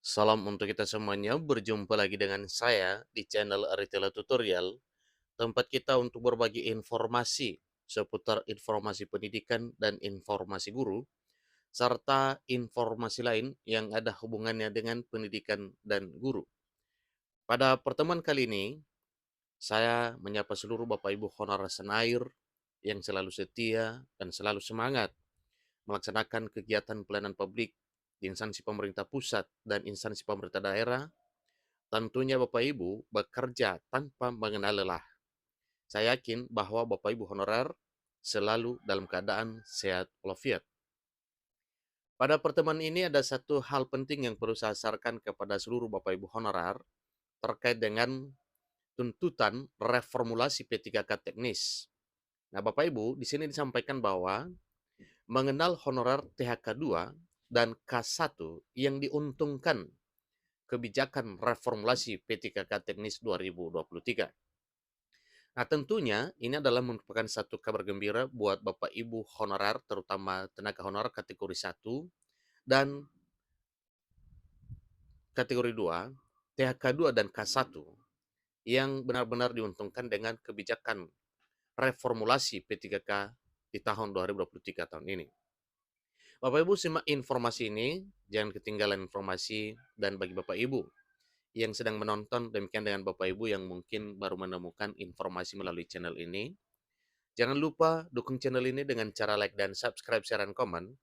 Salam untuk kita semuanya, berjumpa lagi dengan saya di channel Aritela Tutorial, tempat kita untuk berbagi informasi seputar informasi pendidikan dan informasi guru, serta informasi lain yang ada hubungannya dengan pendidikan dan guru. Pada pertemuan kali ini, saya menyapa seluruh Bapak Ibu Honorer Senair yang selalu setia dan selalu semangat melaksanakan kegiatan pelayanan publik di instansi pemerintah pusat dan instansi pemerintah daerah. Tentunya Bapak Ibu bekerja tanpa mengenal lelah. Saya yakin bahwa Bapak Ibu honorer selalu dalam keadaan sehat walafiat. Pada pertemuan ini ada satu hal penting yang perlu saya sarankan kepada seluruh Bapak Ibu honorer terkait dengan tuntutan reformulasi P3K teknis. Nah, Bapak Ibu, di sini disampaikan bahwa mengenal honorer THK 2 dan K1 yang diuntungkan kebijakan reformulasi P3K teknis 2023. Nah, tentunya ini adalah merupakan satu kabar gembira buat Bapak Ibu honorer, terutama tenaga honorer kategori 1 dan kategori 2, THK 2 dan K1 yang benar-benar diuntungkan dengan kebijakan reformulasi P3K di tahun 2023 tahun ini. Bapak Ibu simak informasi ini, jangan ketinggalan informasi, dan bagi Bapak Ibu yang sedang menonton, demikian dengan Bapak Ibu yang mungkin baru menemukan informasi melalui channel ini, jangan lupa dukung channel ini dengan cara like dan subscribe, share, dan komen,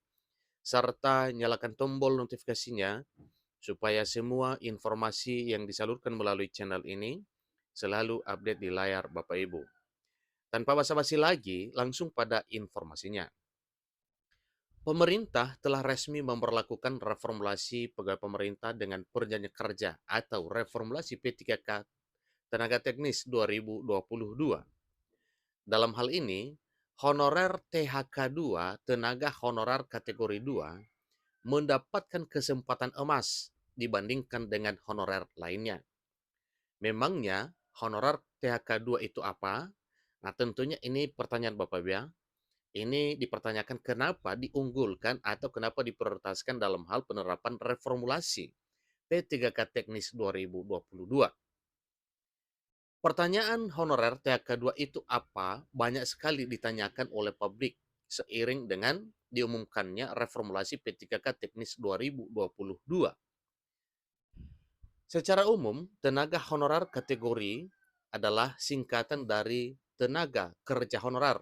serta nyalakan tombol notifikasinya supaya semua informasi yang disalurkan melalui channel ini selalu update di layar Bapak Ibu. Tanpa basa-basi lagi, langsung pada informasinya. Pemerintah telah resmi memperlakukan reformulasi pegawai pemerintah dengan perjanjian kerja atau reformulasi P3K Tenaga Teknis 2022. Dalam hal ini, honorer THK 2 tenaga honorer kategori 2 mendapatkan kesempatan emas dibandingkan dengan honorer lainnya. Memangnya honorer THK 2 itu apa? Nah, tentunya ini pertanyaan Bapak Ibu ya. Ini dipertanyakan kenapa diunggulkan atau kenapa diprioritaskan dalam hal penerapan reformulasi P3K Teknis 2022. Pertanyaan honorer THK 2 itu apa banyak sekali ditanyakan oleh publik seiring dengan diumumkannya reformulasi P3K Teknis 2022. Secara umum, tenaga honorer kategori adalah singkatan dari tenaga kerja honorer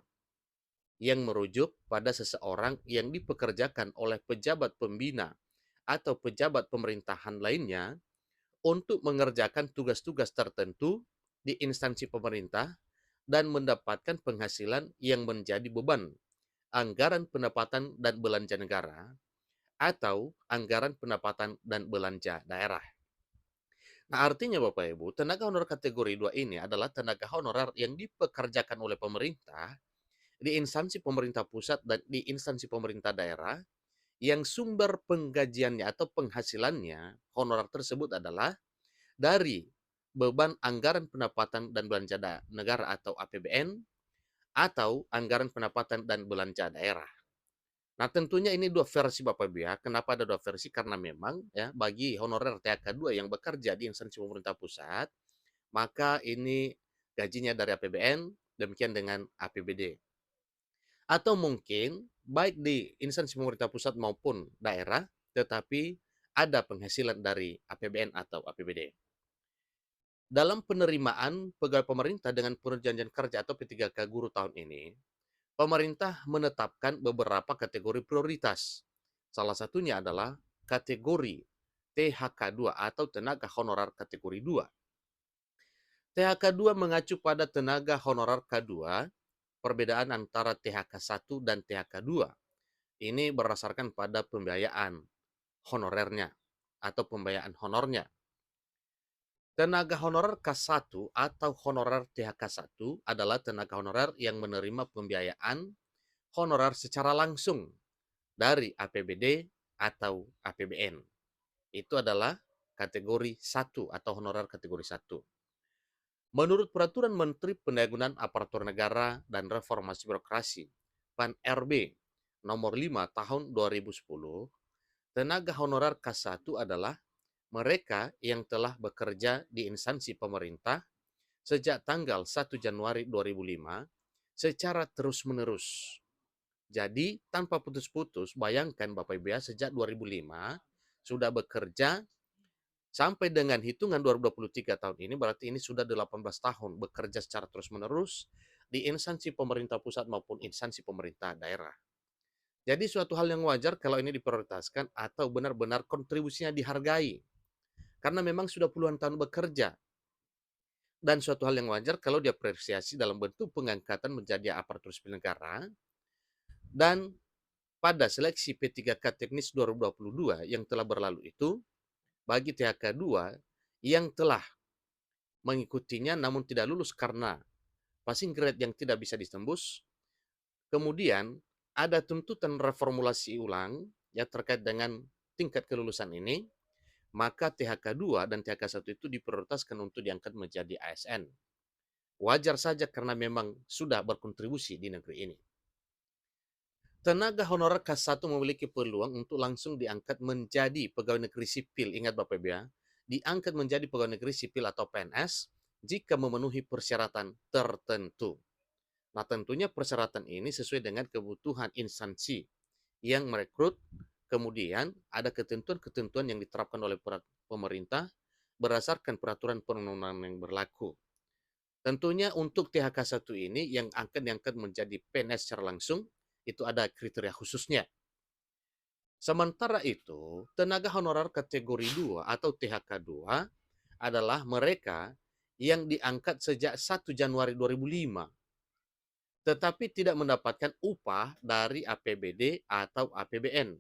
yang merujuk pada seseorang yang dipekerjakan oleh pejabat pembina atau pejabat pemerintahan lainnya untuk mengerjakan tugas-tugas tertentu di instansi pemerintah dan mendapatkan penghasilan yang menjadi beban anggaran pendapatan dan belanja negara atau anggaran pendapatan dan belanja daerah. Nah, artinya Bapak Ibu, tenaga honorer kategori 2 ini adalah tenaga honorer yang dipekerjakan oleh pemerintah di instansi pemerintah pusat dan di instansi pemerintah daerah yang sumber penggajiannya atau penghasilannya honorer tersebut adalah dari beban anggaran pendapatan dan belanja negara atau APBN atau anggaran pendapatan dan belanja daerah. Nah, tentunya ini dua versi Bapak Ibu ya. Kenapa ada dua versi? Karena memang ya bagi honorer THK 2 yang bekerja di instansi pemerintah pusat, maka ini gajinya dari APBN, demikian dengan APBD. Atau mungkin baik di instansi pemerintah pusat maupun daerah, tetapi ada penghasilan dari APBN atau APBD. Dalam penerimaan pegawai pemerintah dengan perjanjian kerja atau P3K guru tahun ini, pemerintah menetapkan beberapa kategori prioritas. Salah satunya adalah kategori THK 2 atau tenaga honorer kategori 2. THK 2 mengacu pada tenaga honorer K2, perbedaan antara THK 1 dan THK 2. Ini berdasarkan pada pembiayaan honorernya atau pembiayaan honornya. Tenaga honorer K1 atau honorer THK 1 adalah tenaga honorer yang menerima pembiayaan honorer secara langsung dari APBD atau APBN. Itu adalah kategori 1 atau honorer kategori 1. Menurut Peraturan Menteri Pendayagunaan Aparatur Negara dan Reformasi Birokrasi (PAN-RB) nomor 5 tahun 2010, tenaga honorer K1 adalah mereka yang telah bekerja di instansi pemerintah sejak tanggal 1 Januari 2005 secara terus-menerus. Jadi tanpa putus-putus, bayangkan Bapak Ibu ya, sejak 2005 sudah bekerja sampai dengan hitungan 2023 tahun ini, berarti ini sudah 18 tahun bekerja secara terus-menerus di instansi pemerintah pusat maupun instansi pemerintah daerah. Jadi suatu hal yang wajar kalau ini diprioritaskan atau benar-benar kontribusinya dihargai. Karena memang sudah puluhan tahun bekerja. Dan suatu hal yang wajar kalau diapresiasi dalam bentuk pengangkatan menjadi aparatur sipil negara. Dan pada seleksi P3K Teknis 2022 yang telah berlalu itu, bagi THK 2 yang telah mengikutinya namun tidak lulus karena passing grade yang tidak bisa ditembus, kemudian ada tuntutan reformulasi ulang ya terkait dengan tingkat kelulusan ini, maka THK 2 dan THK 1 itu diprioritaskan untuk diangkat menjadi ASN. Wajar saja karena memang sudah berkontribusi di negeri ini. Tenaga honorer K1 memiliki peluang untuk langsung diangkat menjadi pegawai negeri sipil. Ingat Bapak Ibu ya, diangkat menjadi pegawai negeri sipil atau PNS jika memenuhi persyaratan tertentu. Nah, tentunya persyaratan ini sesuai dengan kebutuhan instansi yang merekrut, kemudian ada ketentuan-ketentuan yang diterapkan oleh pemerintah berdasarkan peraturan perundang-undangan yang berlaku. Tentunya untuk THK 1 ini yang akan diangkat menjadi PNS secara langsung, itu ada kriteria khususnya. Sementara itu, tenaga honorer kategori 2 atau THK 2 adalah mereka yang diangkat sejak 1 Januari 2005, tetapi tidak mendapatkan upah dari APBD atau APBN.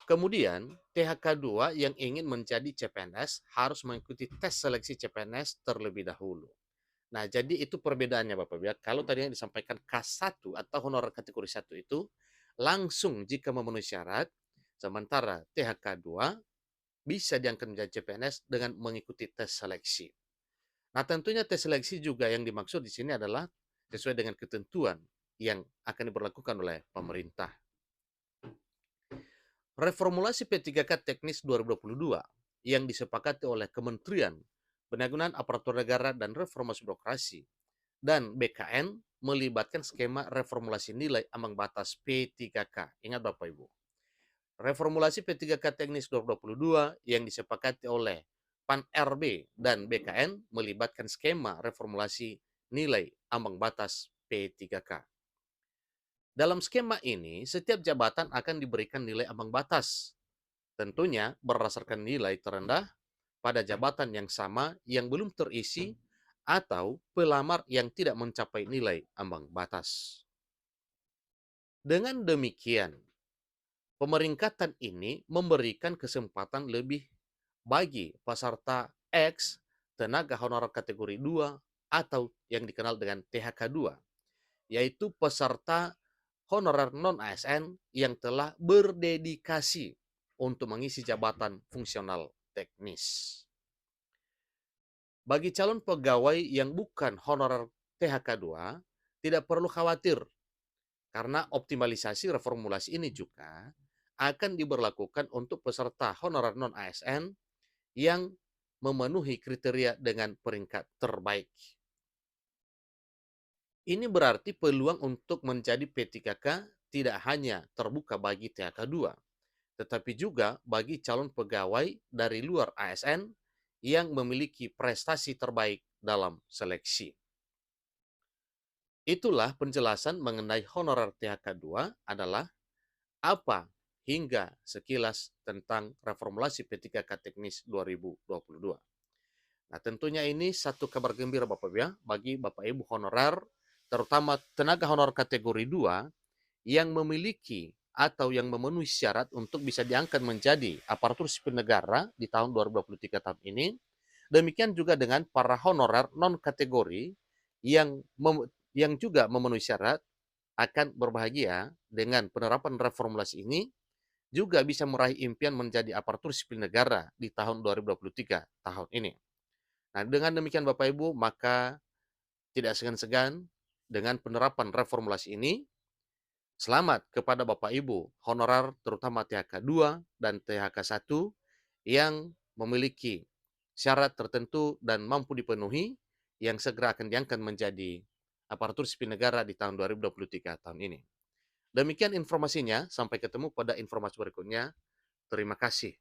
Kemudian, THK 2 yang ingin menjadi CPNS harus mengikuti tes seleksi CPNS terlebih dahulu. Nah, jadi itu perbedaannya Bapak Ibu ya. Kalau tadi yang disampaikan K1 atau honorer kategori 1 itu langsung jika memenuhi syarat, sementara THK 2 bisa diangkat menjadi CPNS dengan mengikuti tes seleksi. Nah, tentunya tes seleksi juga yang dimaksud di sini adalah sesuai dengan ketentuan yang akan diberlakukan oleh pemerintah. Reformulasi P3K Teknis 2022 yang disepakati oleh Kementerian Penanggulangan Aparatur Negara dan Reformasi Birokrasi dan BKN melibatkan skema reformulasi nilai ambang batas P3K. Ingat Bapak Ibu, reformulasi P3K Teknis 2022 yang disepakati oleh PAN-RB dan BKN melibatkan skema reformulasi nilai ambang batas P3K. Dalam skema ini, setiap jabatan akan diberikan nilai ambang batas, tentunya berdasarkan nilai terendah pada jabatan yang sama yang belum terisi atau pelamar yang tidak mencapai nilai ambang batas. Dengan demikian, pemeringkatan ini memberikan kesempatan lebih bagi peserta X tenaga honorer kategori 2 atau yang dikenal dengan THK 2, yaitu peserta honorer non-ASN yang telah berdedikasi untuk mengisi jabatan fungsional teknis. Bagi calon pegawai yang bukan honorer THK 2, tidak perlu khawatir karena optimalisasi reformulasi ini juga akan diberlakukan untuk peserta honorer non-ASN yang memenuhi kriteria dengan peringkat terbaik. Ini berarti peluang untuk menjadi P3K tidak hanya terbuka bagi THK 2, tetapi juga bagi calon pegawai dari luar ASN yang memiliki prestasi terbaik dalam seleksi. Itulah penjelasan mengenai honorer THK 2 adalah apa hingga sekilas tentang reformulasi P3K Teknis 2022. Nah, tentunya ini satu kabar gembira Bapak Ibu ya, bagi Bapak Ibu honorer, terutama tenaga honorer kategori 2 yang memiliki atau yang memenuhi syarat untuk bisa diangkat menjadi aparatur sipil negara di tahun 2023 tahun ini. Demikian juga dengan para honorer non kategori yang juga memenuhi syarat akan berbahagia dengan penerapan reformulasi ini, juga bisa meraih impian menjadi aparatur sipil negara di tahun 2023 tahun ini. Nah, dengan demikian Bapak Ibu, maka tidak segan-segan dengan penerapan reformulasi ini. Selamat kepada Bapak Ibu honorer terutama THK 2 dan THK 1 yang memiliki syarat tertentu dan mampu dipenuhi, yang segera akan diangkat menjadi aparatur sipil negara di tahun 2023 tahun ini. Demikian informasinya, sampai ketemu pada informasi berikutnya. Terima kasih.